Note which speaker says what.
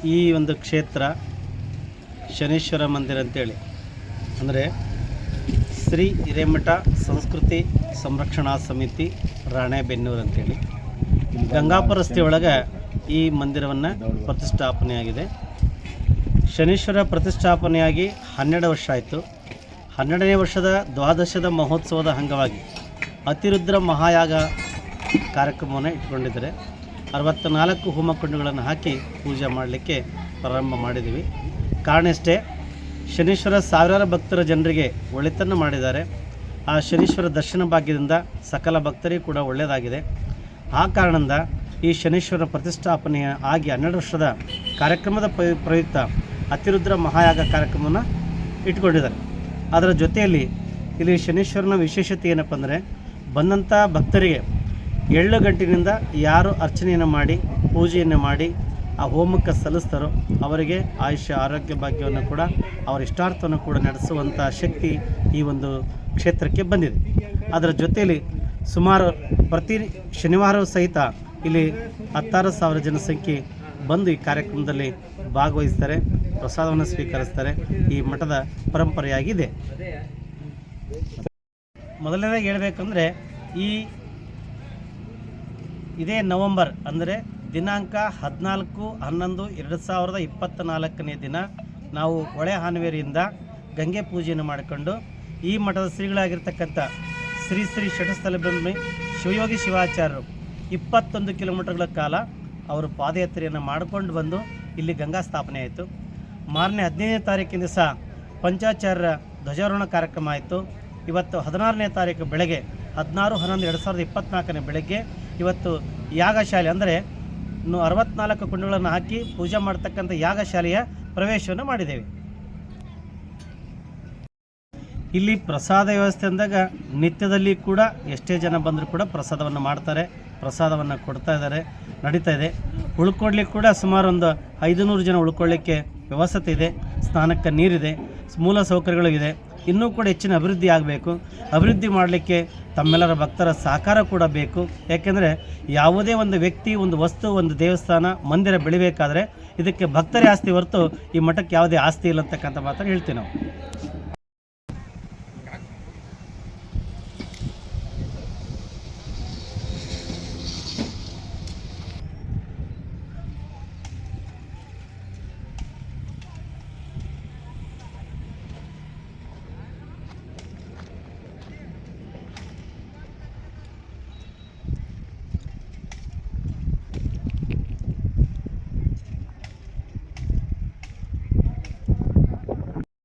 Speaker 1: ಈ ಒಂದು ಕ್ಷೇತ್ರ ಶನೀಶ್ವರ ಮಂದಿರ ಅಂತೇಳಿ, ಅಂದರೆ ಶ್ರೀ ಹಿರೇಮಠ ಸಂಸ್ಕೃತಿ ಸಂರಕ್ಷಣಾ ಸಮಿತಿ ರಾಣೆಬೆನ್ನೂರು ಅಂತೇಳಿ ಗಂಗಾಪುರ ರಸ್ತೆ ಒಳಗೆ ಈ ಮಂದಿರವನ್ನು ಪ್ರತಿಷ್ಠಾಪನೆಯಾಗಿದೆ. ಶನೀಶ್ವರ ಪ್ರತಿಷ್ಠಾಪನೆಯಾಗಿ 12 ವರ್ಷ ಆಯಿತು. 12ನೇ ವರ್ಷದ ದ್ವಾದಶದ ಮಹೋತ್ಸವದ ಅಂಗವಾಗಿ ಅತಿರುದ್ರ ಮಹಾಯಾಗ ಕಾರ್ಯಕ್ರಮವನ್ನು ಇಟ್ಕೊಂಡಿದ್ದಾರೆ. 64 ಹೋಮಕುಂಡಗಳನ್ನು ಹಾಕಿ ಪೂಜೆ ಮಾಡಲಿಕ್ಕೆ ಪ್ರಾರಂಭ ಮಾಡಿದ್ದೀವಿ. ಕಾರಣ ಇಷ್ಟೇ, ಶನೀಶ್ವರ ಸಾವಿರಾರು ಭಕ್ತರ ಜನರಿಗೆ ಒಳಿತನ್ನು ಮಾಡಿದ್ದಾರೆ. ಆ ಶನೀಶ್ವರ ದರ್ಶನ ಭಾಗ್ಯದಿಂದ ಸಕಲ ಭಕ್ತರಿಗೂ ಕೂಡ ಒಳ್ಳೆಯದಾಗಿದೆ. ಆ ಕಾರಣದಿಂದ ಈ ಶನೀಶ್ವರ ಪ್ರತಿಷ್ಠಾಪನೆಯ ಆಗಿ 12 ವರ್ಷದ ಕಾರ್ಯಕ್ರಮದ ಪ್ರಯುಕ್ತ ಅತಿರುದ್ರ ಮಹಾಯಾಗ ಕಾರ್ಯಕ್ರಮವನ್ನು ಇಟ್ಕೊಂಡಿದ್ದಾರೆ. ಅದರ ಜೊತೆಯಲ್ಲಿ ಇಲ್ಲಿ ಶನೀಶ್ವರನ ವಿಶೇಷತೆ ಏನಪ್ಪ ಅಂದರೆ, ಬಂದಂಥ ಭಕ್ತರಿಗೆ 7 ಗಂಟೆಯಿಂದ ಯಾರು ಅರ್ಚನೆಯನ್ನು ಮಾಡಿ ಪೂಜೆಯನ್ನು ಮಾಡಿ ಆ ಹೋಮಕ್ಕೆ ಸಲ್ಲಿಸ್ತಾರೋ ಅವರಿಗೆ ಆಯುಷ್ಯ ಆರೋಗ್ಯ ಭಾಗ್ಯವನ್ನು ಕೂಡ ಅವರ ಇಷ್ಟಾರ್ಥವನ್ನು ಕೂಡ ನಡೆಸುವಂಥ ಶಕ್ತಿ ಈ ಒಂದು ಕ್ಷೇತ್ರಕ್ಕೆ ಬಂದಿದೆ. ಅದರ ಜೊತೆಯಲ್ಲಿ ಸುಮಾರು ಪ್ರತಿ ಶನಿವಾರವೂ ಸಹಿತ ಇಲ್ಲಿ 16,000 ಜನಸಂಖ್ಯೆ ಬಂದು ಈ ಕಾರ್ಯಕ್ರಮದಲ್ಲಿ ಭಾಗವಹಿಸ್ತಾರೆ, ಪ್ರಸಾದವನ್ನು ಸ್ವೀಕರಿಸ್ತಾರೆ. ಈ ಮಠದ ಪರಂಪರೆಯಾಗಿದೆ. ಮೊದಲನೇದಾಗಿ ಹೇಳಬೇಕಂದ್ರೆ, ಇದೇ ನವೆಂಬರ್ ಅಂದರೆ ದಿನಾಂಕ 14/11/2024 ದಿನ ನಾವು ಹೊಳೆ ಹಾನವೇರಿಯಿಂದ ಗಂಗೆ ಪೂಜೆಯನ್ನು ಮಾಡಿಕೊಂಡು ಈ ಮಠದ ಶ್ರೀಗಳಾಗಿರ್ತಕ್ಕಂಥ ಶ್ರೀ ಶ್ರೀ ಶಟಸ್ಥಲ ಬ್ರಹ್ಮಿ ಶಿವಯೋಗಿ ಶಿವಾಚಾರ್ಯರು 21 ಕಿಲೋಮೀಟರ್ಗಳ ಕಾಲ ಅವರು ಪಾದಯಾತ್ರೆಯನ್ನು ಮಾಡಿಕೊಂಡು ಬಂದು ಇಲ್ಲಿ ಗಂಗಾ ಸ್ಥಾಪನೆ ಆಯಿತು. ಮಾರನೇ 15ನೇ ತಾರೀಕಿನ ದಿವಸ ಪಂಚಾಚಾರ್ಯರ ಧ್ವಜಾರೋಹಣ ಕಾರ್ಯಕ್ರಮ ಆಯಿತು. ಇವತ್ತು 16ನೇ ತಾರೀಕು ಬೆಳಗ್ಗೆ 16/11/2024 ಬೆಳಗ್ಗೆ ಇವತ್ತು ಯಾಗಶಾಲೆ ಅಂದರೆ 64 ಕುಂಡಗಳನ್ನು ಹಾಕಿ ಪೂಜೆ ಮಾಡ್ತಕ್ಕಂಥ ಯಾಗಶಾಲೆಯ ಪ್ರವೇಶವನ್ನು ಮಾಡಿದ್ದೇವೆ. ಇಲ್ಲಿ ಪ್ರಸಾದ ವ್ಯವಸ್ಥೆ ಅಂದಾಗ ನಿತ್ಯದಲ್ಲಿ ಕೂಡ ಎಷ್ಟೇ ಜನ ಬಂದರೂ ಕೂಡ ಪ್ರಸಾದವನ್ನು ಮಾಡ್ತಾರೆ, ಪ್ರಸಾದವನ್ನು ಕೊಡ್ತಾ ಇದ್ದಾರೆ, ನಡೀತಾ ಇದೆ. ಉಳ್ಕೊಳ್ಳಿಕ್ಕೆ ಕೂಡ ಸುಮಾರು ಒಂದು 500 ಜನ ಉಳ್ಕೊಳ್ಳಿಕ್ಕೆ ವ್ಯವಸ್ಥೆ ಇದೆ. ಸ್ನಾನಕ್ಕೆ ನೀರಿದೆ, ಮೂಲ ಸೌಕರ್ಯಗಳು ಇದೆ. ಇನ್ನೂ ಕೂಡ ಹೆಚ್ಚಿನ ಅಭಿವೃದ್ಧಿ ಆಗಬೇಕು. ಅಭಿವೃದ್ಧಿ ಮಾಡಲಿಕ್ಕೆ ತಮ್ಮೆಲ್ಲರ ಭಕ್ತರ ಸಹಕಾರ ಕೂಡ ಬೇಕು. ಯಾಕೆಂದರೆ ಯಾವುದೇ ಒಂದು ವ್ಯಕ್ತಿ, ಒಂದು ವಸ್ತು, ಒಂದು ದೇವಸ್ಥಾನ, ಮಂದಿರ ಬೆಳಿಬೇಕಾದ್ರೆ ಇದಕ್ಕೆ ಭಕ್ತರೇ ಆಸ್ತಿ ಹೊರತು ಈ ಮಠಕ್ಕೆ ಯಾವುದೇ ಆಸ್ತಿ ಇಲ್ಲ ಅಂತಕ್ಕಂಥ ಮಾತನ್ನು ಹೇಳ್ತೀವಿ ನಾವು.